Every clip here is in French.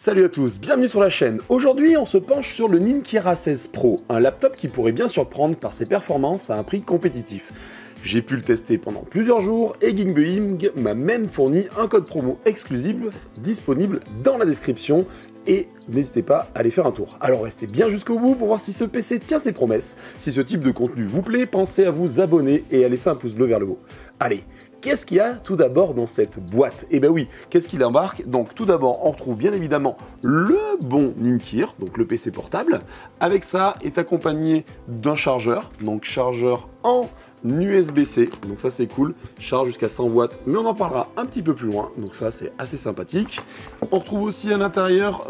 Salut à tous, bienvenue sur la chaîne. Aujourd'hui, on se penche sur le Ninja 16 Pro, un laptop qui pourrait bien surprendre par ses performances à un prix compétitif. J'ai pu le tester pendant plusieurs jours et Geekbeing m'a même fourni un code promo exclusif disponible dans la description et n'hésitez pas à aller faire un tour. Alors restez bien jusqu'au bout pour voir si ce PC tient ses promesses. Si ce type de contenu vous plaît, pensez à vous abonner et à laisser un pouce bleu vers le haut. Allez, qu'est-ce qu'il y a tout d'abord dans cette boîte? Eh bien oui, qu'est-ce qu'il embarque? Donc tout d'abord, on retrouve bien évidemment le bon Ninkir, donc le PC portable. Avec ça est accompagné d'un chargeur, donc chargeur en USB-C, donc ça c'est cool, charge jusqu'à 100 watts, mais on en parlera un petit peu plus loin, donc ça c'est assez sympathique. On retrouve aussi à l'intérieur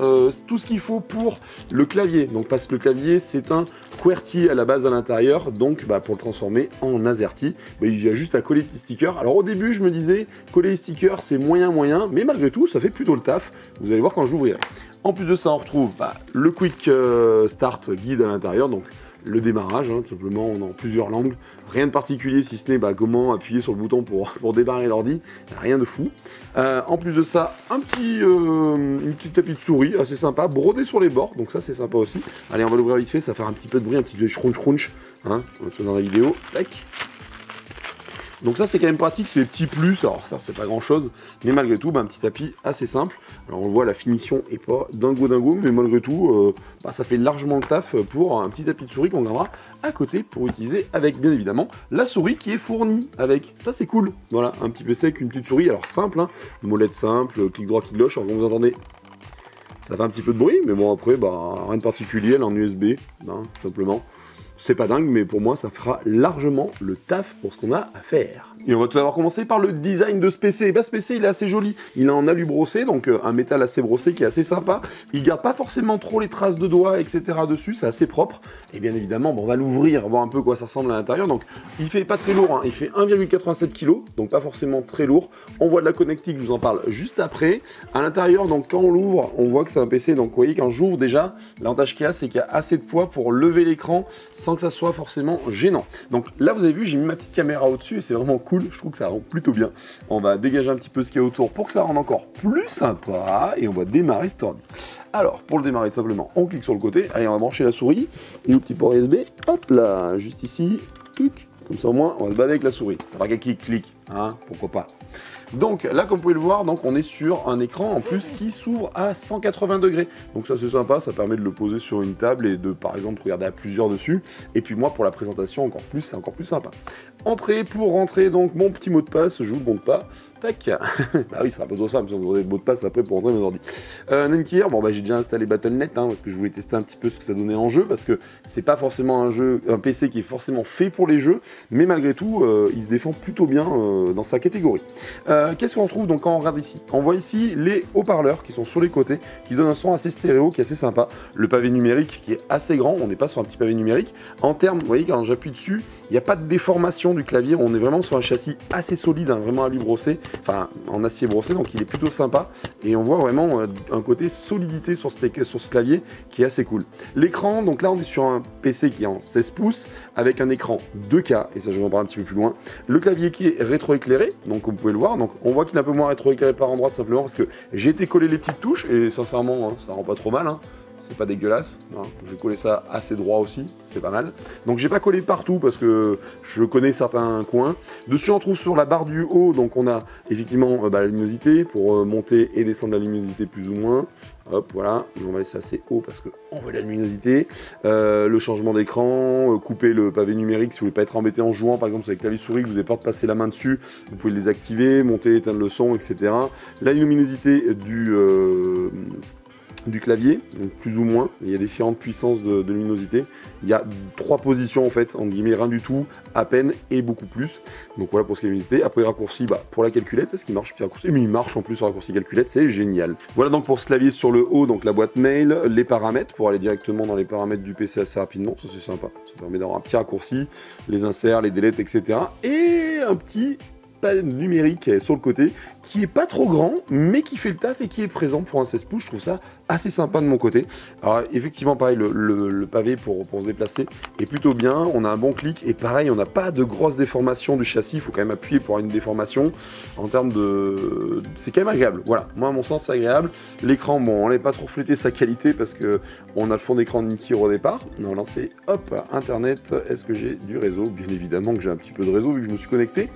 tout ce qu'il faut pour le clavier, donc parce que le clavier c'est un QWERTY à la base à l'intérieur, donc pour le transformer en AZERTY, il y a juste à coller des petits stickers. Alors au début je me disais, coller les stickers c'est moyen, mais malgré tout ça fait plutôt le taf, vous allez voir quand je l'ouvrirai. En plus de ça on retrouve le Quick Start Guide à l'intérieur, donc le démarrage, tout simplement, dans plusieurs langues. Rien de particulier si ce n'est comment appuyer sur le bouton pour démarrer l'ordi. Rien de fou. En plus de ça, une petite tapis de souris assez sympa, brodé sur les bords, donc ça c'est sympa aussi. Allez, on va l'ouvrir vite fait, ça va faire un petit peu de bruit, un petit peu de crunch, on va le faire dans la vidéo. Tac. Donc ça c'est quand même pratique, c'est des petits plus, alors ça c'est pas grand chose, mais malgré tout un petit tapis assez simple. Alors on voit la finition est pas dingo, mais malgré tout ça fait largement le taf pour un petit tapis de souris qu'on gardera à côté pour utiliser avec bien évidemment la souris qui est fournie avec. Ça c'est cool, voilà, un petit PC avec une petite souris, alors simple, molette simple, clic droit, clic gauche, alors comme vous entendez, ça fait un petit peu de bruit, mais bon après rien de particulier, elle est en USB, tout simplement. C'est pas dingue, mais pour moi, ça fera largement le taf pour ce qu'on a à faire. Et on va tout d'abord commencer par le design de ce PC. Ce PC, il est assez joli. Il est en alu brossé, donc un métal assez brossé qui est assez sympa. Il garde pas forcément trop les traces de doigts, etc. dessus. C'est assez propre. Et bien évidemment, on va l'ouvrir, voir un peu quoi ça ressemble à l'intérieur. Donc, il fait pas très lourd. Il fait 1,87 kg, donc pas forcément très lourd. On voit de la connectique, je vous en parle juste après. À l'intérieur, donc quand on l'ouvre, on voit que c'est un PC. Donc, vous voyez, quand j'ouvre déjà, l'avantage qu'il y a, c'est qu'il y a assez de poids pour lever l'écran sans que ça soit forcément gênant. Donc là vous avez vu, j'ai mis ma petite caméra au-dessus et c'est vraiment cool, je trouve que ça rend plutôt bien. On va dégager un petit peu ce qu'il y a autour pour que ça rende encore plus sympa et on va démarrer cet ordi. Alors pour le démarrer tout simplement, on clique sur le côté, allez on va brancher la souris et le petit port USB, hop là, juste ici, comme ça au moins on va se balader avec la souris. Pas qu'à clic, pourquoi pas. Donc là comme vous pouvez le voir, donc on est sur un écran en plus qui s'ouvre à 180 degrés. Donc ça c'est sympa, ça permet de le poser sur une table et de par exemple regarder à plusieurs dessus. Et puis moi pour la présentation encore plus, c'est encore plus sympa. Entrée pour rentrer, donc mon petit mot de passe, je vous le montre pas. Tac. Bah oui, ça sera pas trop simple, vous aurez le mot de passe après pour rentrer dans l'ordi. Ninkir, j'ai déjà installé Battle.net parce que je voulais tester un petit peu ce que ça donnait en jeu, parce que c'est pas forcément un PC qui est forcément fait pour les jeux, mais malgré tout, il se défend plutôt bien dans sa catégorie. Qu'est-ce qu'on retrouve donc quand on regarde ici? On voit ici les haut-parleurs qui sont sur les côtés, qui donnent un son assez stéréo, qui est assez sympa. Le pavé numérique qui est assez grand, on n'est pas sur un petit pavé numérique. En termes, vous voyez, quand j'appuie dessus, il n'y a pas de déformation du clavier, on est vraiment sur un châssis assez solide, vraiment alu brossé, en acier brossé, donc il est plutôt sympa. Et on voit vraiment un côté solidité sur ce clavier qui est assez cool. L'écran, donc là on est sur un PC qui est en 16 pouces, avec un écran 2K, et ça je vais en parler un petit peu plus loin. Le clavier qui est rétroéclairé, donc comme vous pouvez le voir, donc on voit qu'il est un peu moins rétroéclairé par endroit, tout simplement parce que j'ai été coller les petites touches, et sincèrement, ça rend pas trop mal. C'est pas dégueulasse, j'ai collé ça assez droit aussi, c'est pas mal. Donc j'ai pas collé partout parce que je connais certains coins. Dessus on trouve sur la barre du haut, donc on a effectivement la luminosité pour monter et descendre la luminosité plus ou moins. Hop, voilà, on va laisser assez haut parce qu'on voit la luminosité. Le changement d'écran, couper le pavé numérique si vous voulez pas être embêté en jouant, par exemple avec clavier souris, que vous n'avez pas de passer la main dessus, vous pouvez le désactiver, monter, éteindre le son, etc. La luminosité du clavier, donc plus ou moins, il y a différentes puissances de luminosité. Il y a 3 positions en fait, en guillemets, rien du tout, à peine et beaucoup plus. Donc voilà pour ce qui est luminosité. Après raccourci, pour la calculette, est-ce qu'il marche petit raccourci? Mais il marche en plus sur raccourci calculette, c'est génial. Voilà donc pour ce clavier sur le haut, donc la boîte mail, les paramètres, pour aller directement dans les paramètres du PC assez rapidement, ça c'est sympa. Ça permet d'avoir un petit raccourci, les inserts, les deletes, etc. Et un petit panneau numérique sur le côté qui est pas trop grand, mais qui fait le taf et qui est présent pour un 16 pouces. Je trouve ça assez sympa de mon côté. Alors effectivement, pareil, le pavé pour se déplacer est plutôt bien. On a un bon clic et pareil, on n'a pas de grosses déformations du châssis. Il faut quand même appuyer pour avoir une déformation. En termes de... c'est quand même agréable. Voilà, moi à mon sens c'est agréable. L'écran, bon, on n'avait pas trop reflété sa qualité parce que on a le fond d'écran de Nikkei au départ. On va lancer, hop, Internet. Est-ce que j'ai du réseau? Bien évidemment que j'ai un petit peu de réseau vu que je me suis connecté.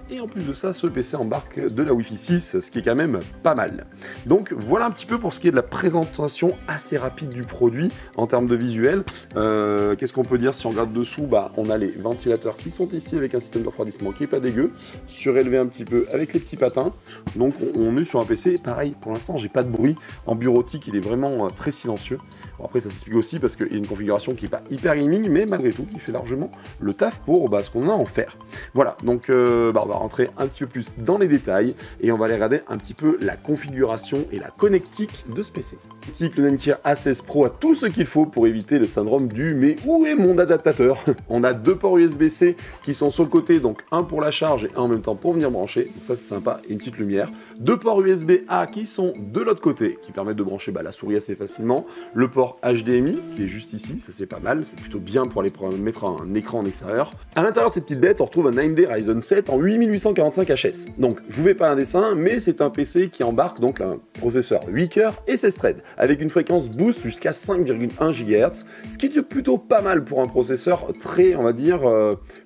Et en plus de ça, ce PC embarque de la Wi-Fi 6, ce qui est quand même pas mal. Donc voilà un petit peu pour ce qui est de la présentation assez rapide du produit en termes de visuel. Qu'est-ce qu'on peut dire si on regarde dessous? Bah, on a les ventilateurs qui sont ici avec un système de refroidissement qui est pas dégueu, surélevé un petit peu avec les petits patins. Donc on est sur un PC, pareil, pour l'instant j'ai pas de bruit. En bureautique, il est vraiment très silencieux. Bon, après ça s'explique aussi parce qu'il y a une configuration qui est pas hyper gaming, mais malgré tout qui fait largement le taf pour ce qu'on a à en faire. Voilà, donc on va rentrer un petit peu plus dans les détails et on va aller regarder un petit peu la configuration et la connectique de ce PC. Le Netgear A16 Pro a tout ce qu'il faut pour éviter le syndrome du « mais où est mon adaptateur ?» On a deux ports USB-C qui sont sur le côté, donc un pour la charge et un en même temps pour venir brancher, donc ça c'est sympa, et une petite lumière. Deux ports USB-A qui sont de l'autre côté, qui permettent de brancher la souris assez facilement. Le port HDMI qui est juste ici, ça c'est pas mal, c'est plutôt bien pour aller mettre un écran en extérieur. À l'intérieur de cette petite bête, on retrouve un AMD Ryzen 7 en 8845 HS. Donc je vous fais pas un dessin, mais c'est un PC qui embarque donc un processeur 8 cœurs et 16 threads, avec une fréquence boost jusqu'à 5,1 GHz, ce qui est plutôt pas mal pour un processeur très, on va dire,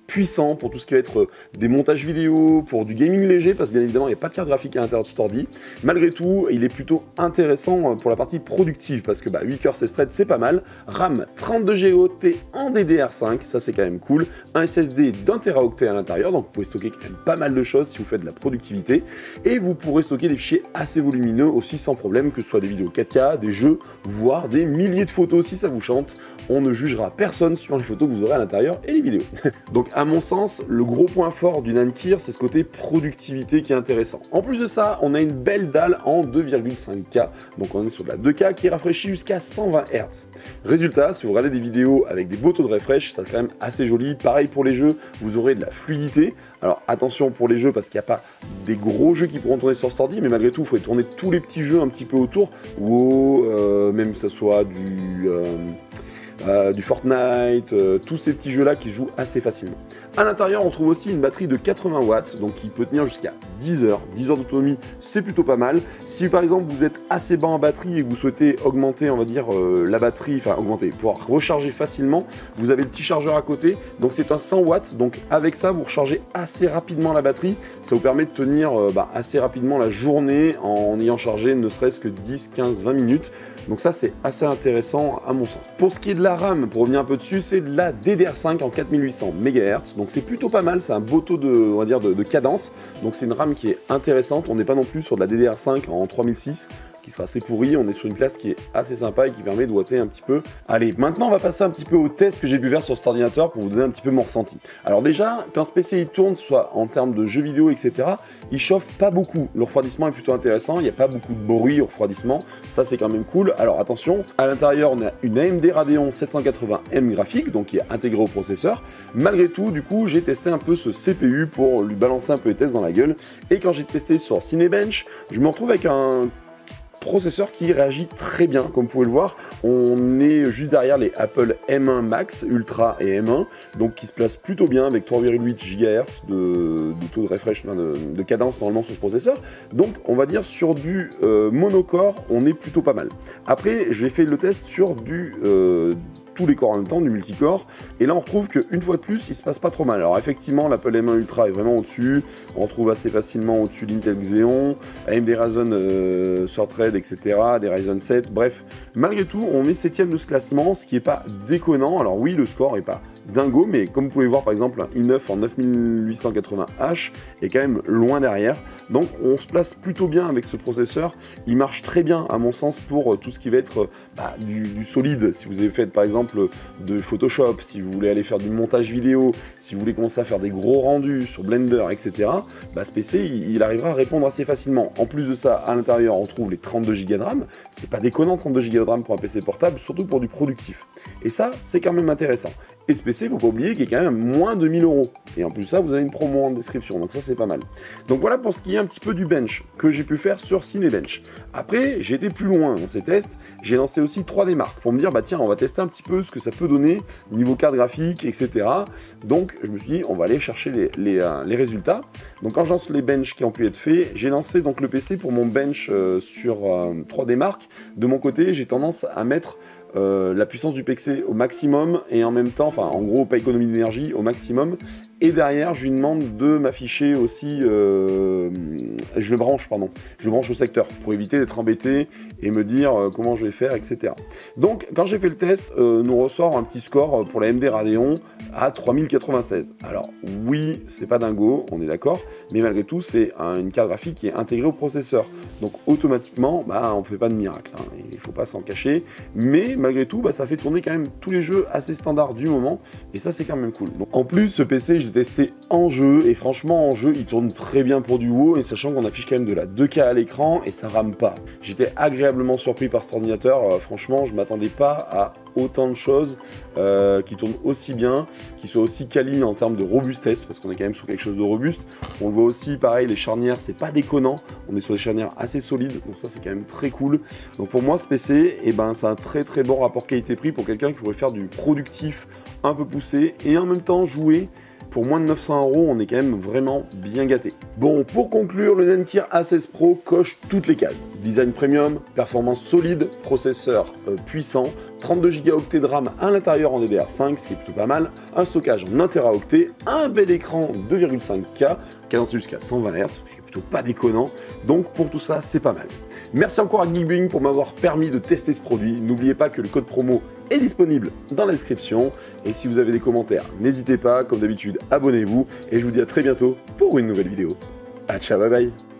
puissant pour tout ce qui va être des montages vidéo, pour du gaming léger, parce que bien évidemment il n'y a pas de carte graphique à l'intérieur de cet ordi. Malgré tout, il est plutôt intéressant pour la partie productive, parce que 8 cœurs 16 threads c'est pas mal. RAM 32 Go en DDR5, ça c'est quand même cool. Un SSD d'1 Teraoctet à l'intérieur, donc vous pouvez stocker quand même pas mal de choses si vous faites de la productivité. Et vous pourrez stocker des fichiers assez volumineux aussi sans problème, que ce soit des vidéos 4K, des jeux, voire des milliers de photos si ça vous chante. On ne jugera personne sur les photos que vous aurez à l'intérieur et les vidéos. Donc à mon sens, le gros point fort du Netgear, c'est ce côté productivité qui est intéressant. En plus de ça, on a une belle dalle en 2,5K, donc on est sur de la 2K qui est rafraîchie jusqu'à 120 Hz. Résultat, si vous regardez des vidéos avec des beaux taux de refresh, ça c'est quand même assez joli. Pareil pour les jeux, vous aurez de la fluidité. Alors attention pour les jeux parce qu'il n'y a pas des gros jeux qui pourront tourner sur cet ordi, mais malgré tout, il faut tourner tous les petits jeux un petit peu autour, ou même que ce soit du Fortnite, tous ces petits jeux là qui se jouent assez facilement. À l'intérieur on trouve aussi une batterie de 80 watts, donc qui peut tenir jusqu'à 10 heures d'autonomie, c'est plutôt pas mal. Si par exemple vous êtes assez bas en batterie et que vous souhaitez augmenter, on va dire, la batterie, enfin augmenter, pouvoir recharger facilement, vous avez le petit chargeur à côté, donc c'est un 100 watts, donc avec ça vous rechargez assez rapidement la batterie, ça vous permet de tenir assez rapidement la journée en ayant chargé ne serait-ce que 10, 15, 20 minutes. Donc ça c'est assez intéressant à mon sens. Pour ce qui est de la RAM, pour revenir un peu dessus, c'est de la DDR5 en 4800 MHz, donc c'est plutôt pas mal, c'est un beau taux de, on va dire, de cadence, donc c'est une RAM qui est intéressante, on n'est pas non plus sur de la DDR5 en 3006, qui sera assez pourri, on est sur une classe qui est assez sympa et qui permet de ouatter un petit peu. Allez, maintenant on va passer un petit peu au test que j'ai pu faire sur cet ordinateur pour vous donner un petit peu mon ressenti. Alors déjà, quand ce PC il tourne, soit en termes de jeux vidéo, etc., il chauffe pas beaucoup. Le refroidissement est plutôt intéressant, il n'y a pas beaucoup de bruit au refroidissement, ça c'est quand même cool. Alors attention, à l'intérieur on a une AMD Radeon 780M graphique, donc qui est intégrée au processeur. Malgré tout, du coup, j'ai testé un peu ce CPU pour lui balancer un peu les tests dans la gueule. Et quand j'ai testé sur Cinebench, je me retrouve avec un processeur qui réagit très bien, comme vous pouvez le voir. On est juste derrière les Apple M1 Max, Ultra et M1, donc qui se place plutôt bien avec 3,8 GHz de taux de refresh, de cadence normalement sur ce processeur. Donc on va dire sur du monocore, on est plutôt pas mal. Après, j'ai fait le test sur tous les corps en même temps, du multicore, et là on retrouve qu'une fois de plus il se passe pas trop mal. Alors effectivement l'Apple M1 Ultra est vraiment au-dessus, on retrouve assez facilement au-dessus l'Intel Xeon, AMD Ryzen Thread, etc., des Ryzen 7, bref, malgré tout on est 7ème de ce classement, ce qui est pas déconnant. Alors oui, le score est pas dingo, mais comme vous pouvez voir par exemple un i9 en 9880H est quand même loin derrière, donc on se place plutôt bien avec ce processeur. Il marche très bien à mon sens pour tout ce qui va être du solide, si vous avez fait par exemple de Photoshop, si vous voulez aller faire du montage vidéo, si vous voulez commencer à faire des gros rendus sur Blender, etc., ce PC il arrivera à répondre assez facilement. En plus de ça, à l'intérieur on trouve les 32 Go de RAM, c'est pas déconnant 32 Go de RAM pour un PC portable, surtout pour du productif, et ça c'est quand même intéressant. Et ce PC, il ne faut pas oublier qu'il est quand même moins de 1000 €. Et en plus ça, vous avez une promo en description, donc ça c'est pas mal. Donc voilà pour ce qui est un petit peu du bench que j'ai pu faire sur Cinebench. Après, j'ai été plus loin dans ces tests, j'ai lancé aussi 3D Mark pour me dire, bah tiens, on va tester un petit peu ce que ça peut donner niveau carte graphique, etc. Donc je me suis dit, on va aller chercher les résultats. Donc quand je lance les benches qui ont pu être faits, j'ai lancé donc le PC pour mon bench sur 3D Mark. De mon côté, j'ai tendance à mettre la puissance du PC au maximum et en même temps, enfin en gros pas économie d'énergie au maximum, et derrière je lui demande de m'afficher aussi, je le branche au secteur pour éviter d'être embêté et me dire comment je vais faire, etc. Donc quand j'ai fait le test, nous ressort un petit score pour la AMD Radeon à 3096. Alors oui, c'est pas dingo, on est d'accord, mais malgré tout c'est une carte graphique qui est intégrée au processeur, donc automatiquement on ne fait pas de miracle, hein. Il ne faut pas s'en cacher, mais malgré tout ça fait tourner quand même tous les jeux assez standards du moment, et ça c'est quand même cool. Donc, en plus ce PC je l'ai testé en jeu, et franchement en jeu il tourne très bien pour du WoW, et sachant qu'on affiche quand même de la 2K à l'écran et ça rame pas. J'étais agréablement surpris par cet ordinateur, franchement je m'attendais pas à autant de choses qui tournent aussi bien, qui soient aussi quali en termes de robustesse, parce qu'on est quand même sur quelque chose de robuste. On le voit aussi, pareil, les charnières, c'est pas déconnant, on est sur des charnières assez solides, donc ça c'est quand même très cool. Donc pour moi ce PC, c'est un très très bon rapport qualité-prix pour quelqu'un qui voudrait faire du productif un peu poussé et en même temps jouer. Pour moins de 900 €, on est quand même vraiment bien gâté. Bon, pour conclure, le Netgear A16 Pro coche toutes les cases. Design premium, performance solide, processeur puissant, 32 Go de RAM à l'intérieur en DDR5, ce qui est plutôt pas mal, un stockage en 1 Teraoctet, un bel écran 2,5K, cadence jusqu'à 120 Hz, ce qui est plutôt pas déconnant, donc pour tout ça, c'est pas mal. Merci encore à Geekbuying pour m'avoir permis de tester ce produit. N'oubliez pas que le code promo est disponible dans la description, et si vous avez des commentaires, n'hésitez pas, comme d'habitude, abonnez-vous, et je vous dis à très bientôt pour une nouvelle vidéo. Ciao, bye bye.